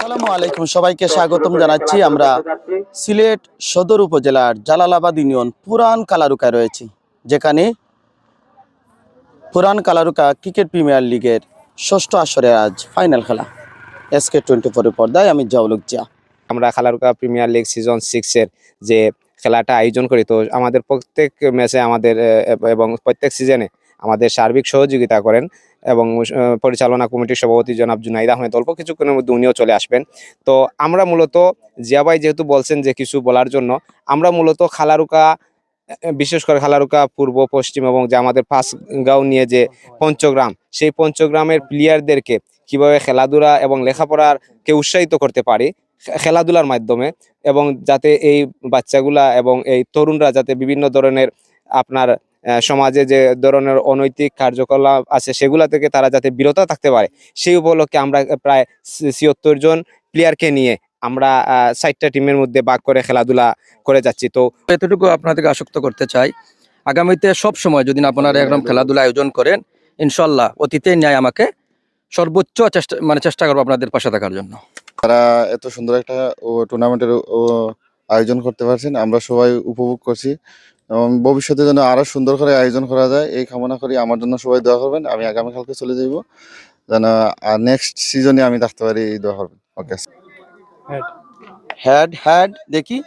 আসসালামু আলাইকুম, সবাইকে স্বাগতম জানাচ্ছি। আমরা সিলেট সদর উপজেলার জালালাবাদ ইউনিয়ন পুরান কালারুকায় রয়েছি, যেখানে পুরান কালারুকা ক্রিকেট প্রিমিয়ার লিগের ষষ্ঠ আসরে আজ ফাইনাল খেলা। SK24 পর্দায় আমি জাওলুক জিয়া। আমরা কালারুকা প্রিমিয়ার লিগ সিজন 6 এর যে খেলাটা আয়োজন করি, তো আমাদের প্রত্যেক ম্যাচে আমাদের এবং প্রত্যেক সিজনে আমাদের সার্বিক সহযোগিতা করেন এবং পরিচালনা কমিটির সভাপতি জনাব জুনাইদ আহমেদ অল্প কিছুক্ষণের মধ্যে উনিও চলে আসবেন। তো আমরা মূলত জিয়া ভাই যেহেতু বলছেন যে কিছু বলার জন্য, আমরা মূলত খালারুকা, বিশেষ করে খালারুকা পূর্ব পশ্চিম এবং যে আমাদের পাঁচগাঁও নিয়ে যে পঞ্চগ্রাম, সেই পঞ্চগ্রামের প্লেয়ারদেরকে কিভাবে খেলাধুলা এবং লেখাপড়ারকে উৎসাহিত করতে পারি খেলাধুলার মাধ্যমে, এবং যাতে এই বাচ্চাগুলা এবং এই তরুণরা যাতে বিভিন্ন ধরনের আপনার সমাজে যে ধরনের অনৈতিক কার্যকলাপ আছে সেগুলা থেকে তারা যাতে বিরত থাকতে পারে, সেই উপলক্ষে আমরা প্রায় ৭৬ জন প্লেয়ারকে নিয়ে আমরা ৬০টা টিমের মধ্যে ভাগ করে খেলাধুলা করে যাচ্ছি। তো এতটুকু আপনাদেরকে আসক্ত করতে চাই, আগামীতে সব সময় যদি আপনারা একদম খেলাধুলা আয়োজন করেন, ইনশাল্লাহ অতীতে ন্যায় আমাকে সর্বোচ্চ চেষ্টা করবো আপনাদের পাশে থাকার জন্য। তারা এত সুন্দর একটা টুর্নামেন্টের আয়োজন করতে পারছেন, আমরা সবাই উপভোগ করছি এবং ভবিষ্যতে যেন আরো সুন্দর করে আয়োজন করা যায় এই কামনা করি। আমার জন্য সবাই দোয়া করবেন, আমি আগামীকালকে চলে যাইব যেন নেক্সট সিজনে আমি থাকতে পারি, এই দোয়া করবেন। ওকে। হেড দেখি,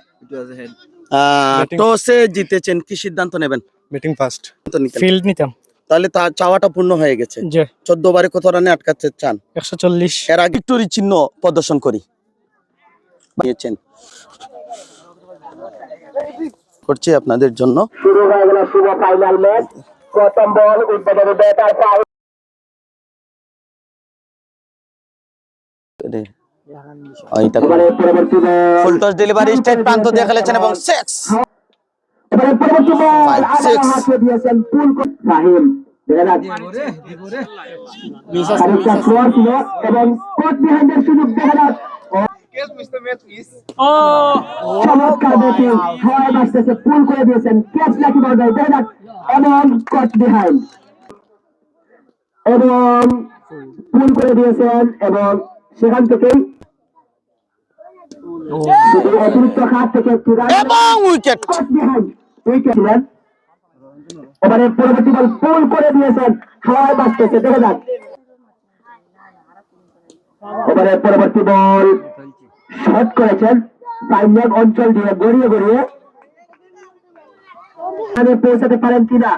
টসে জিতেছেন, কি সিদ্ধান্ত নেবেন? ব্যাটিং ফার্স্ট, নিতেন। ফিল্ড নিতাম। তাহলে তার চাওয়াটা পূর্ণ হয়ে গেছে। 14 ওভারে কত রানে আটকাতে চান? 140। এর আগে একটু চিহ্ন প্রদর্শন করি নিয়েছেন করছি আপনাদের জন্য। শুরু হয়ে গেল শুভ ফাইনাল ম্যাচ। প্রথম বল উদ্বোধনী batter full toss delivery straight প্রান্ত দিয়ে খেলেছেন এবং 6 এবারে পরবর্তী বল হাতে দিয়েছেন পুল রাহিম। দেখা যাচ্ছে আরেকটা স্কোর ছিল এবং কোট বিহাইন্ডের সুযোগ দেখা যাচ্ছে। চমৎকার ব্যাটিং, হাওয়ায় ভাসতেছে, পুল করে দিয়েছেন, ক্যাচ নাকি বল দেখা যাচ্ছে এবং কোট বিহাইন্ড এবং পুল করে দিয়েছেন এবং সেখান থেকেই অতিরিক্ত খাত থেকে এবং উইকেট। ছিলেন। এবারে পরবর্তী বল পুল করে দিয়েছেন, হাওয়ায় বাঁচতেছে, দেখা যাক। এবারে পরবর্তী বল শট করেছেন পাইনিয়াগ অঞ্চল দিয়ে গড়িয়ে গড়িয়ে পৌঁছাতে পারেন কিনা।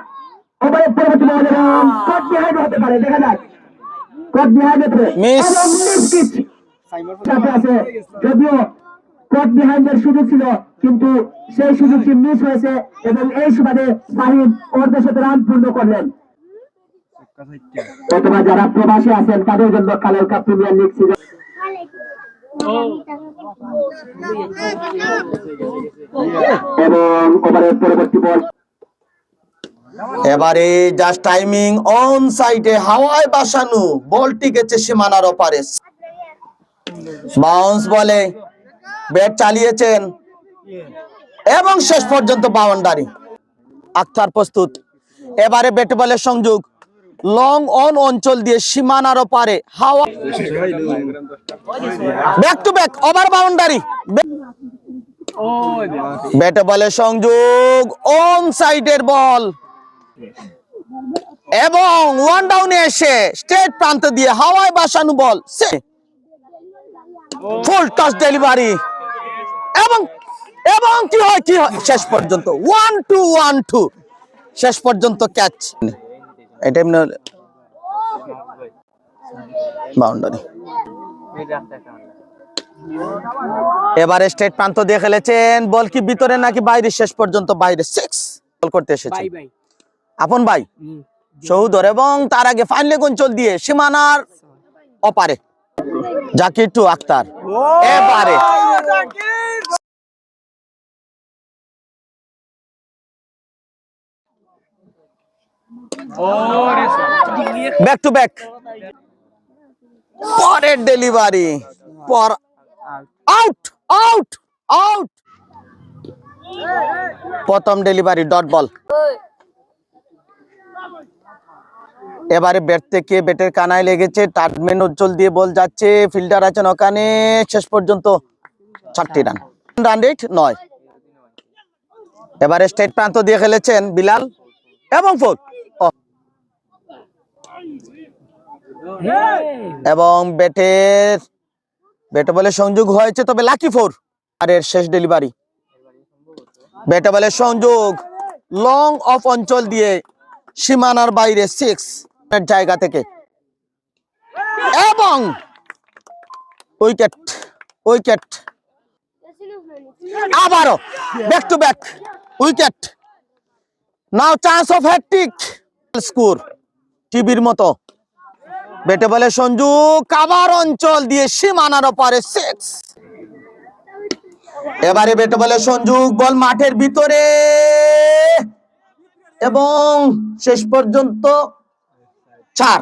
এবারে পরবর্তী বল এবং কট বিহাইন্ড হতে পারে, দেখা যাক। কট বিহাইন্ড আছে, যদিও কট বিহাইন্ডের সুযোগ ছিল কিন্তু সেই সুযোগটি মিস হয়েছে এবং এই সুবাদে সাহিদ ওদের সাথে রান পূর্ণ করলেন। অথবা যারা প্রবাসী আছেন তাদের জন্য কালারুকা প্রিমিয়ার লিগ সিজন এবং ওভারের পরবর্তী বল এবারে জাস্ট টাইমিং অন সাইডে হাওয়ায় বাসানো বলটি গেছে সীমানার ওপারে। বাউন্স বলে ব্যাট চালিয়েছেন এবং শেষ পর্যন্ত বাউন্ডারি। আখতার প্রস্তুত, এবারে ব্যাট বলের সংযোগ লং অন অঞ্চল দিয়ে সীমানার ওপারে হাওয়া, back to back over boundary. Bat বলের সংযোগ অন সাইডের বল এবং ওয়ান ডাউনে এসে স্ট্রেট প্রান্ত দিয়ে হাওয়ায় বাসানো বল, ফুল টস ডেলিভারি এবং এবং কি হয় শেষ পর্যন্ত 1-2 শেষ পর্যন্ত ক্যাচ। এটা বাউন্ডারি। এবারে স্ট্রেট প্রান্ত দিয়ে খেলেছেন, বল কি ভিতরে নাকি বাইরে? শেষ পর্যন্ত বাইরে, 6 বল করতে এসেছে আপন ভাই সৌদর এবং তার আগে ফাইন লেগ অঞ্চল দিয়ে সীমানার অপারে জাকির টু আক্তার। এবারে ব্যাক টু ব্যাক পরের ডেলিভারি, পর আউট আউট আউট। প্রথম ডেলিভারি ডট বল। এবারে ব্যাট থেকে ব্যাটের কানায় লেগেছে, টার্টম্যান অঞ্চল দিয়ে বল যাচ্ছে, ফিল্ডার আছেন ওখানে, শেষ পর্যন্ত 4টি রান, রান রেট 9। এবারে স্ট্রেট প্রান্ত দিয়ে খেলেছেন বিলাল এবং 4 এবং ব্যাটে বলে সংযোগ হয়েছে, তবে লাকি 4 আর এর শেষ ডেলিভারি। ব্যাটে বলে সংযোগ লং অফ অঞ্চল দিয়ে সীমানার বাইরে 6 এর জায়গা থেকে এবং উইকেট আবারও back to back wicket. Now chance of hat trick score টিভির মতো। ব্যাটে বলে সংযোগ কাভার অঞ্চল দিয়ে সীমানার ওপারে 6। এবারে ব্যাটে বলে সংযোগ বল মাঠের ভিতরে এবং শেষ পর্যন্ত 4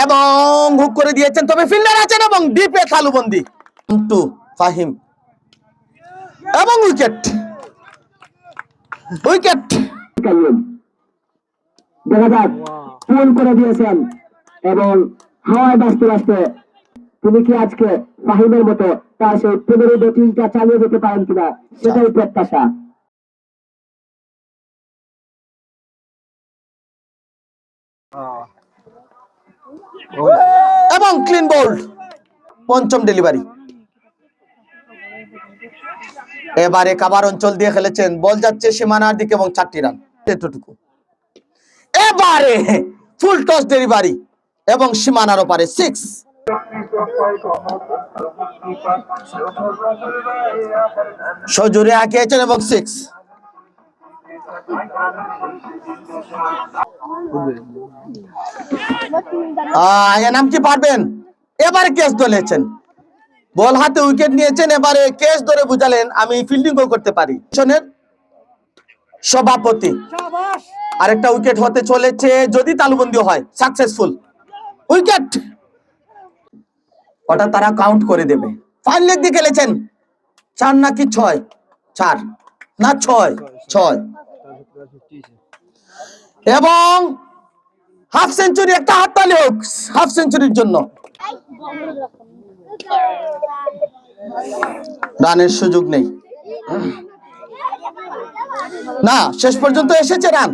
এবং হুক করে দিয়েছেন, তবে ফিল্ডার আছেন এবং ডিপে তালুবন্দি 2 ফাহিম এবং উইকেট। দেখা যাক ফোন করে দিয়েছেন এবং হাওয়ায় বাঁচতে বাঁচতে তিনি কি আজকে ফাহিমের মতো তার সেই 15 ব্যাটিংটা চালিয়ে যেতে পারেন কিনা সেটাই প্রত্যাশা। এবং ক্লিন বোল্ড 5ম ডেলিভারি। এবারে কাভার অঞ্চল দিয়ে খেলেছেন, বল যাচ্ছে সীমানার দিকে এবং 4টি রান এতটুকু। এবারে ফুল টস ডেলিভারি এবং সীমানার ওপারে 6। সজোরে আঁকিয়েছেন এবং 6। নাম কি পারবেন? এবারে ক্যাচ ধরেছেন, বল হাতে উইকেট নিয়েছেন, এবারে ক্যাচ ধরে বুঝালেন আমি ফিল্ডিংও করতে পারি। সভাপতি আরেকটা উইকেট হতে চলেছে, যদি তালুবন্দি হয় সাকসেসফুল উইকেট, ওটা তারা কাউন্ট করে দেবে। ফাইন লেগ দিয়ে খেলেছেন, 4 নাকি 6? 4 না 6 এবং হাফ সেঞ্চুরি। একটা হাততালি হোক হাফ সেঞ্চুরির জন্য। রানের সুযোগ নেই, না শেষ পর্যন্ত এসেছে রান,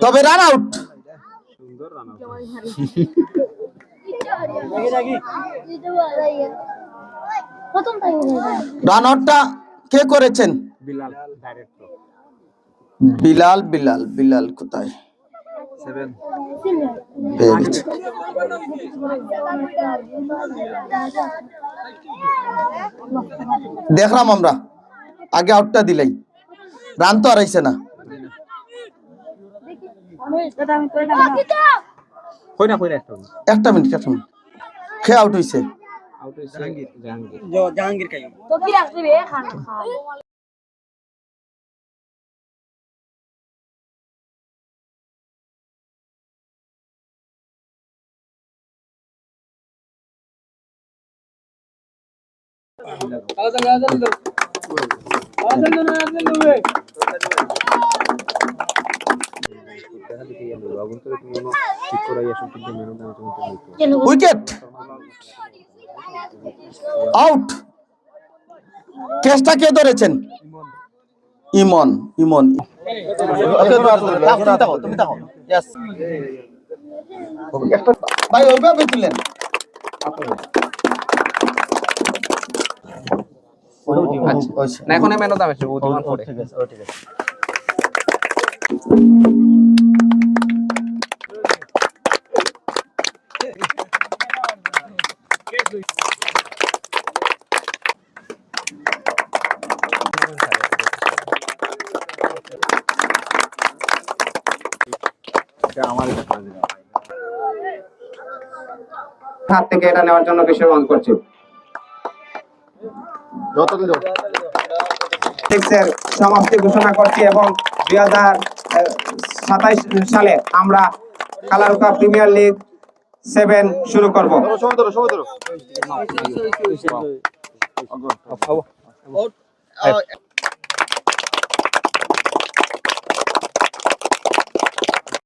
তবে রান আউট। রান আউটটা কে করেছেন? বিলাল কোথায় পেয়ে গেছে। দেখলাম আমরা আগে আউটটা দিলেই, রান তো আর আইছে না। একটা মিনিট খেয়ে আউট হইছে। Wicket out. ক্যাচটা কে ধরেছেন? ইমন। তুমি থাকো। Yes. ভাই ওইভাবে তুলেন। না এখন ম্যান অফ দ্য ম্যাচ ঠিক আছে। হাত থেকে এটা নেওয়ার জন্য বেশি রং করছে। সমাপ্তি ঘোষণা করছি এবং 2027 সালে আমরা কালারুকা প্রিমিয়ার লিগ 7 শুরু করব।